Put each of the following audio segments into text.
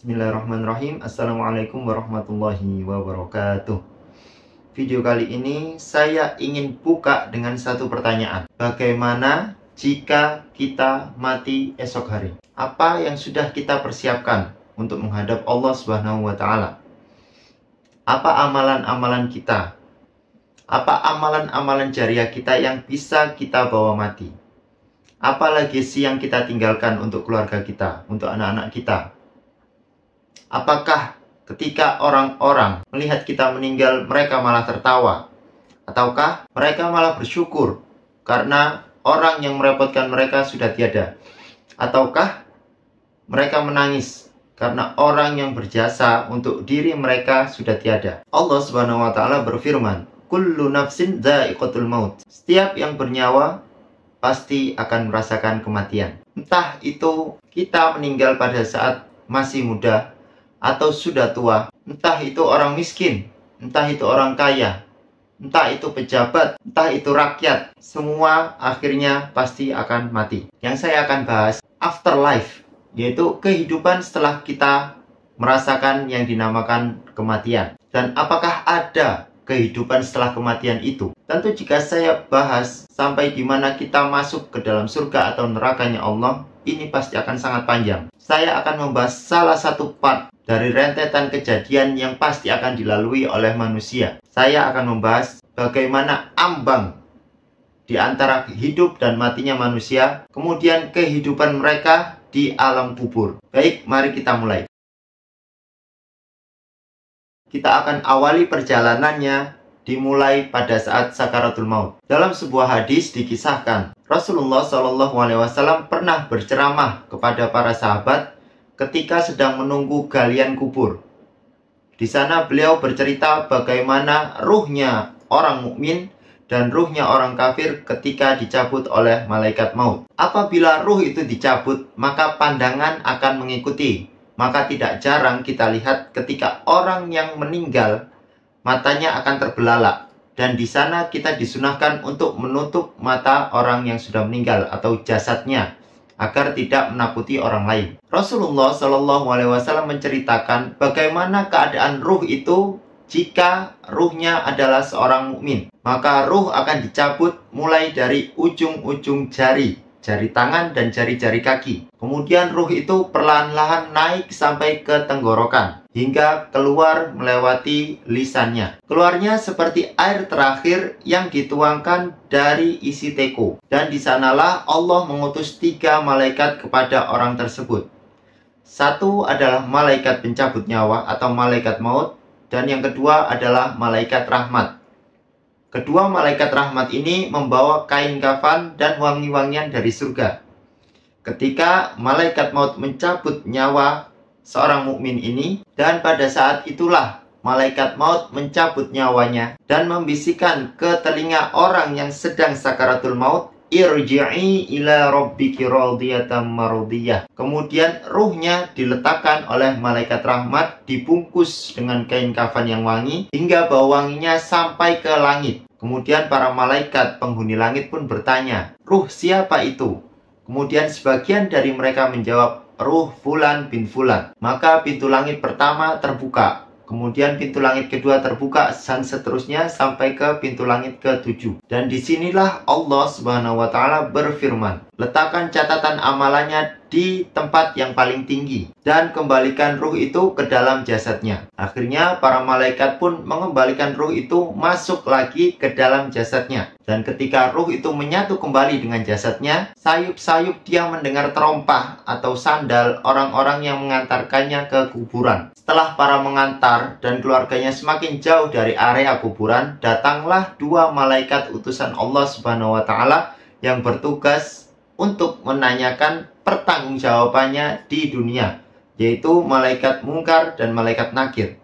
Bismillahirrahmanirrahim. Assalamualaikum warahmatullahi wabarakatuh. Video kali ini saya ingin buka dengan satu pertanyaan. Bagaimana jika kita mati esok hari? Apa yang sudah kita persiapkan untuk menghadap Allah Subhanahu wa Ta'ala? Apa amalan-amalan kita? Apa amalan-amalan jariah kita yang bisa kita bawa mati? Apa legasi yang kita tinggalkan untuk keluarga kita, untuk anak-anak kita? Apakah ketika orang-orang melihat kita meninggal, mereka malah tertawa? Ataukah mereka malah bersyukur karena orang yang merepotkan mereka sudah tiada? Ataukah mereka menangis karena orang yang berjasa untuk diri mereka sudah tiada? Allah Subhanahu wa Ta'ala berfirman, "Kullu nafsin dha'iqatul maut." Setiap yang bernyawa pasti akan merasakan kematian. Entah itu kita meninggal pada saat masih muda atau sudah tua, entah itu orang miskin, entah itu orang kaya, entah itu pejabat, entah itu rakyat, semua akhirnya pasti akan mati. Yang saya akan bahas afterlife, yaitu kehidupan setelah kita merasakan yang dinamakan kematian. Dan apakah ada kehidupan setelah kematian itu? Tentu jika saya bahas sampai di mana kita masuk ke dalam surga atau nerakanya Allah, ini pasti akan sangat panjang. Saya akan membahas salah satu part dari rentetan kejadian yang pasti akan dilalui oleh manusia. Saya akan membahas bagaimana ambang di antara hidup dan matinya manusia, kemudian kehidupan mereka di alam kubur. Baik, mari kita mulai. Kita akan awali perjalanannya dimulai pada saat sakaratul maut. Dalam sebuah hadis dikisahkan, Rasulullah SAW pernah berceramah kepada para sahabat ketika sedang menunggu galian kubur. Di sana beliau bercerita bagaimana ruhnya orang mukmin dan ruhnya orang kafir ketika dicabut oleh malaikat maut. Apabila ruh itu dicabut, maka pandangan akan mengikuti. Maka tidak jarang kita lihat ketika orang yang meninggal, matanya akan terbelalak. Dan di sana kita disunahkan untuk menutup mata orang yang sudah meninggal atau jasadnya, agar tidak menakuti orang lain. Rasulullah SAW menceritakan bagaimana keadaan ruh itu jika ruhnya adalah seorang mukmin. Maka ruh akan dicabut mulai dari ujung-ujung jari tangan dan jari-jari kaki. Kemudian ruh itu perlahan-lahan naik sampai ke tenggorokan hingga keluar melewati lisannya. Keluarnya seperti air terakhir yang dituangkan dari isi teko. Dan di sanalah Allah mengutus 3 malaikat kepada orang tersebut. Satu adalah malaikat pencabut nyawa atau malaikat maut, dan yang kedua adalah malaikat rahmat. Kedua malaikat rahmat ini membawa kain kafan dan wangi-wangian dari surga. Ketika malaikat maut mencabut nyawa seorang mukmin ini, dan pada saat itulah malaikat maut mencabut nyawanya dan membisikkan ke telinga orang yang sedang sakaratul maut, "Irji'i ila rabbiki radiyatan mardiyah." Kemudian ruhnya diletakkan oleh malaikat rahmat, dibungkus dengan kain kafan yang wangi hingga bau wanginya sampai ke langit. Kemudian para malaikat penghuni langit pun bertanya, "Ruh siapa itu?" Kemudian sebagian dari mereka menjawab, "Ruh Fulan bin Fulan." Maka pintu langit pertama terbuka, kemudian pintu langit kedua terbuka, dan seterusnya sampai ke pintu langit ke-7. Dan disinilah Allah Subhanahu wa Ta'ala berfirman, "Letakkan catatan amalannya di tempat yang paling tinggi dan kembalikan ruh itu ke dalam jasadnya." Akhirnya para malaikat pun mengembalikan ruh itu masuk lagi ke dalam jasadnya. Dan ketika ruh itu menyatu kembali dengan jasadnya, sayup-sayup dia mendengar terompah atau sandal orang-orang yang mengantarkannya ke kuburan. Setelah para mengantar dan keluarganya semakin jauh dari area kuburan, datanglah 2 malaikat utusan Allah Subhanahu wa Ta'ala yang bertugas untuk menanyakan pertanggungjawabannya di dunia, yaitu malaikat mungkar dan malaikat nakir.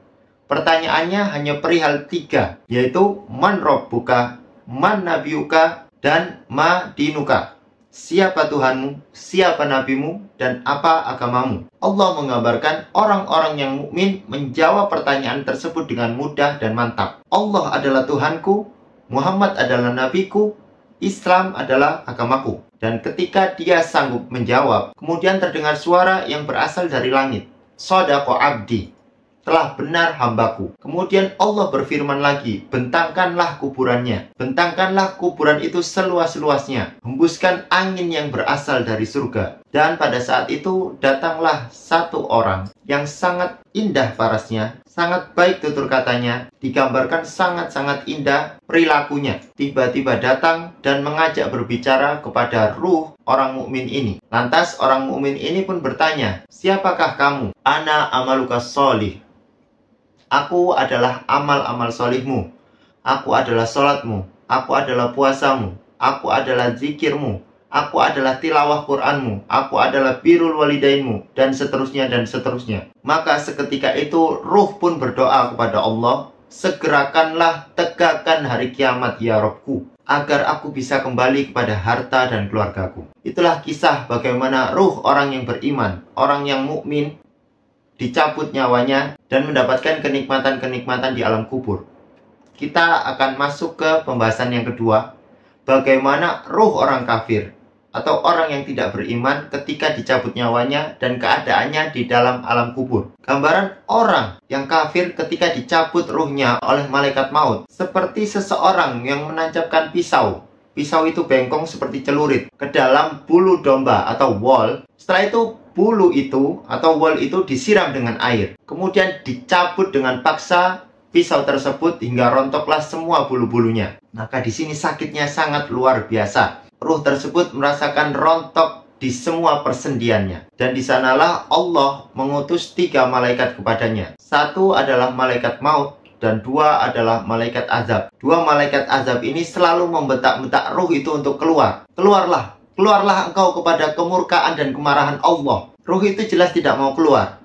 Pertanyaannya hanya perihal 3, yaitu man rabbuka, man nabiyuka, dan ma dinuka. Siapa Tuhanmu, siapa nabimu, dan apa agamamu? Allah mengabarkan orang-orang yang mukmin menjawab pertanyaan tersebut dengan mudah dan mantap. Allah adalah Tuhanku, Muhammad adalah nabiku, Islam adalah agamaku. Dan ketika dia sanggup menjawab, kemudian terdengar suara yang berasal dari langit. Shadaqa abdi, telah benar hambaku. Kemudian Allah berfirman lagi, bentangkanlah kuburannya. Bentangkanlah kuburan itu seluas-luasnya. Hembuskan angin yang berasal dari surga. Dan pada saat itu datanglah satu orang yang sangat indah parasnya, sangat baik tutur katanya, digambarkan sangat-sangat indah perilakunya. Tiba-tiba datang dan mengajak berbicara kepada ruh orang mukmin ini. Lantas orang mukmin ini pun bertanya, siapakah kamu? Ana amaluka sholih. Aku adalah amal-amal solihmu. Aku adalah sholatmu. Aku adalah puasamu. Aku adalah zikirmu. Aku adalah tilawah Qur'anmu. Aku adalah birrul walidainmu. Dan seterusnya dan seterusnya. Maka seketika itu ruh pun berdoa kepada Allah, segerakanlah tegakkan hari kiamat ya Rabbku, agar aku bisa kembali kepada harta dan keluargaku. Itulah kisah bagaimana ruh orang yang beriman, orang yang mukmin, dicabut nyawanya dan mendapatkan kenikmatan-kenikmatan di alam kubur. Kita akan masuk ke pembahasan yang kedua, bagaimana ruh orang kafir atau orang yang tidak beriman ketika dicabut nyawanya dan keadaannya di dalam alam kubur. Gambaran orang yang kafir ketika dicabut ruhnya oleh malaikat maut seperti seseorang yang menancapkan pisau. Pisau itu bengkong seperti celurit ke dalam bulu domba atau wol. Setelah itu bulu itu atau wol itu disiram dengan air. Kemudian dicabut dengan paksa pisau tersebut hingga rontoklah semua bulu-bulunya. Maka di sini sakitnya sangat luar biasa. Ruh tersebut merasakan rontok di semua persendiannya. Dan di sanalah Allah mengutus 3 malaikat kepadanya. 1 adalah malaikat maut dan 2 adalah malaikat azab. 2 malaikat azab ini selalu membentak-bentak ruh itu untuk keluar. Keluarlah engkau kepada kemurkaan dan kemarahan Allah. Ruh itu jelas tidak mau keluar.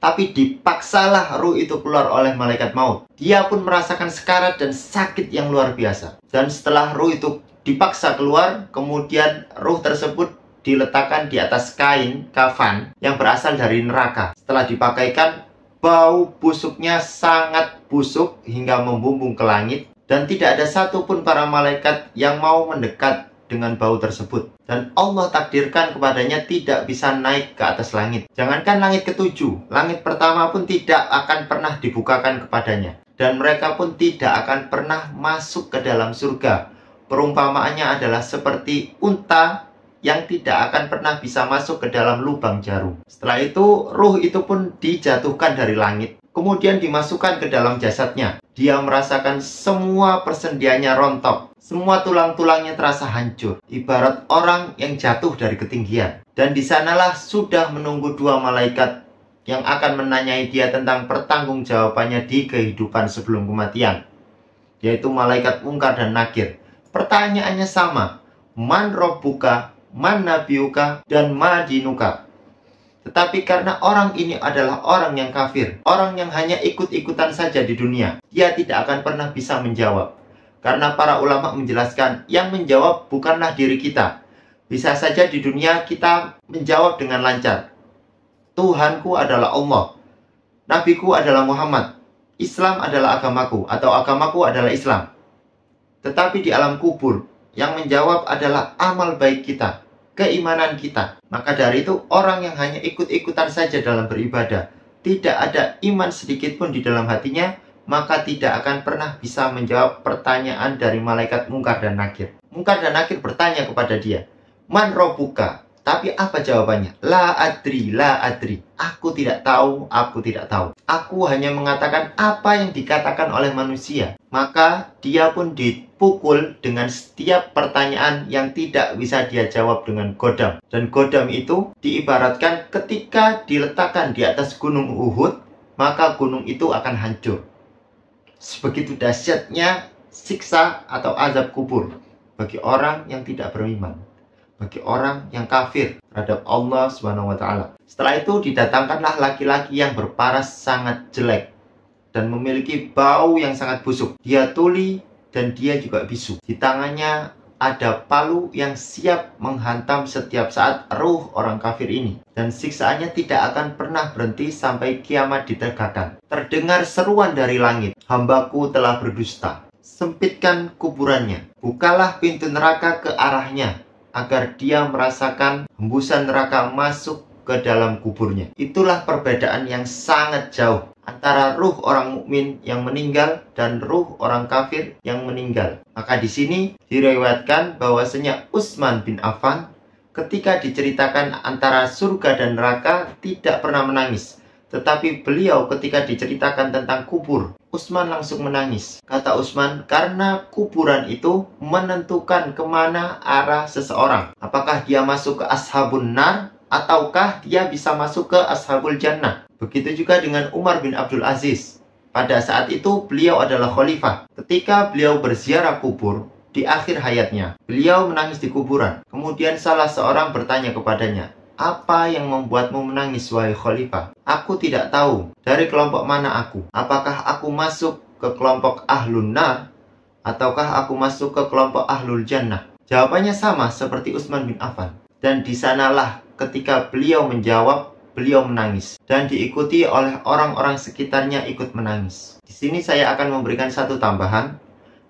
Tapi dipaksalah ruh itu keluar oleh malaikat maut. Dia pun merasakan sekarat dan sakit yang luar biasa. Dan setelah ruh itu dipaksa keluar, kemudian ruh tersebut diletakkan di atas kain kafan yang berasal dari neraka. Setelah dipakaikan, bau busuknya sangat busuk hingga membumbung ke langit. Dan tidak ada satupun para malaikat yang mau mendekat dengan bau tersebut. Dan Allah takdirkan kepadanya tidak bisa naik ke atas langit. Jangankan langit ke-7, langit pertama pun tidak akan pernah dibukakan kepadanya. Dan mereka pun tidak akan pernah masuk ke dalam surga. Perumpamaannya adalah seperti unta yang tidak akan pernah bisa masuk ke dalam lubang jarum. Setelah itu, ruh itu pun dijatuhkan dari langit. Kemudian dimasukkan ke dalam jasadnya. Dia merasakan semua persendiannya rontok. Semua tulang-tulangnya terasa hancur. Ibarat orang yang jatuh dari ketinggian. Dan di sanalah sudah menunggu 2 malaikat yang akan menanyai dia tentang pertanggungjawabannya di kehidupan sebelum kematian. Yaitu malaikat Mungkar dan Nakir. Pertanyaannya sama. Man Rabbuka, man Nabiyuka, dan ma dinuka. Tetapi karena orang ini adalah orang yang kafir, orang yang hanya ikut-ikutan saja di dunia, dia tidak akan pernah bisa menjawab. Karena para ulama menjelaskan, yang menjawab bukanlah diri kita. Bisa saja di dunia kita menjawab dengan lancar. Tuhanku adalah Allah. Nabiku adalah Muhammad. Islam adalah agamaku, atau agamaku adalah Islam. Tetapi di alam kubur, yang menjawab adalah amal baik kita, keimanan kita. Maka dari itu, orang yang hanya ikut-ikutan saja dalam beribadah, tidak ada iman sedikit pun di dalam hatinya, maka tidak akan pernah bisa menjawab pertanyaan dari malaikat Mungkar dan Nakir. Mungkar dan Nakir bertanya kepada dia, Man Rabbuka? Tapi apa jawabannya? La adri, la adri. Aku tidak tahu, aku tidak tahu. Aku hanya mengatakan apa yang dikatakan oleh manusia. Maka dia pun dipukul dengan setiap pertanyaan yang tidak bisa dia jawab dengan godam. Dan godam itu diibaratkan ketika diletakkan di atas gunung Uhud, maka gunung itu akan hancur. Sebegitu dahsyatnya siksa atau azab kubur bagi orang yang tidak beriman, bagi orang yang kafir terhadap Allah SWT. Setelah itu didatangkanlah laki-laki yang berparas sangat jelek dan memiliki bau yang sangat busuk. Dia tuli dan dia juga bisu. Di tangannya ada palu yang siap menghantam setiap saat ruh orang kafir ini. Dan siksaannya tidak akan pernah berhenti sampai kiamat ditegakkan. Terdengar seruan dari langit, hambaku telah berdusta. Sempitkan kuburannya, bukalah pintu neraka ke arahnya, agar dia merasakan hembusan neraka masuk ke dalam kuburnya. Itulah perbedaan yang sangat jauh antara ruh orang mukmin yang meninggal dan ruh orang kafir yang meninggal. Maka di sini diriwayatkan bahwasanya Utsman bin Affan ketika diceritakan antara surga dan neraka tidak pernah menangis. Tetapi beliau ketika diceritakan tentang kubur, Utsman langsung menangis. Kata Utsman, karena kuburan itu menentukan kemana arah seseorang. Apakah dia masuk ke ashabun nar, ataukah dia bisa masuk ke ashabul jannah. Begitu juga dengan Umar bin Abdul Aziz. Pada saat itu beliau adalah khalifah. Ketika beliau berziarah kubur di akhir hayatnya, beliau menangis di kuburan. Kemudian salah seorang bertanya kepadanya, "Apa yang membuatmu menangis, wahai khalifah?" "Aku tidak tahu dari kelompok mana aku. Apakah aku masuk ke kelompok ahlun nar, ataukah aku masuk ke kelompok ahlul jannah?" Jawabannya sama seperti Utsman bin Affan. Dan di sanalah ketika beliau menjawab, beliau menangis. Dan diikuti oleh orang-orang sekitarnya ikut menangis. Di sini saya akan memberikan satu tambahan.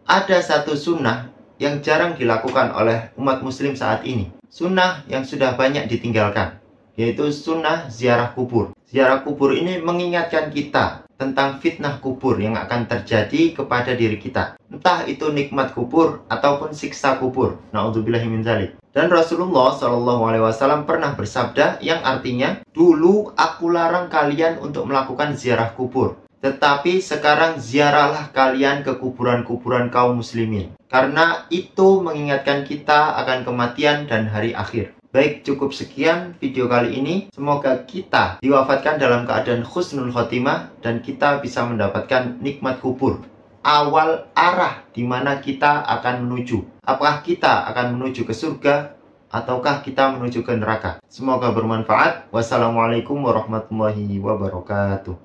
Ada satu sunnah yang jarang dilakukan oleh umat muslim saat ini. Sunnah yang sudah banyak ditinggalkan, yaitu sunnah ziarah kubur. Ziarah kubur ini mengingatkan kita tentang fitnah kubur yang akan terjadi kepada diri kita. Entah itu nikmat kubur ataupun siksa kubur. Na'udzubillahi min dzalik. Dan Rasulullah SAW pernah bersabda yang artinya, "Dulu aku larang kalian untuk melakukan ziarah kubur. Tetapi sekarang ziarahlah kalian ke kuburan-kuburan kaum muslimin. Karena itu mengingatkan kita akan kematian dan hari akhir." Baik, cukup sekian video kali ini. Semoga kita diwafatkan dalam keadaan husnul khotimah dan kita bisa mendapatkan nikmat kubur. Awal arah di mana kita akan menuju. Apakah kita akan menuju ke surga ataukah kita menuju ke neraka? Semoga bermanfaat. Wassalamualaikum warahmatullahi wabarakatuh.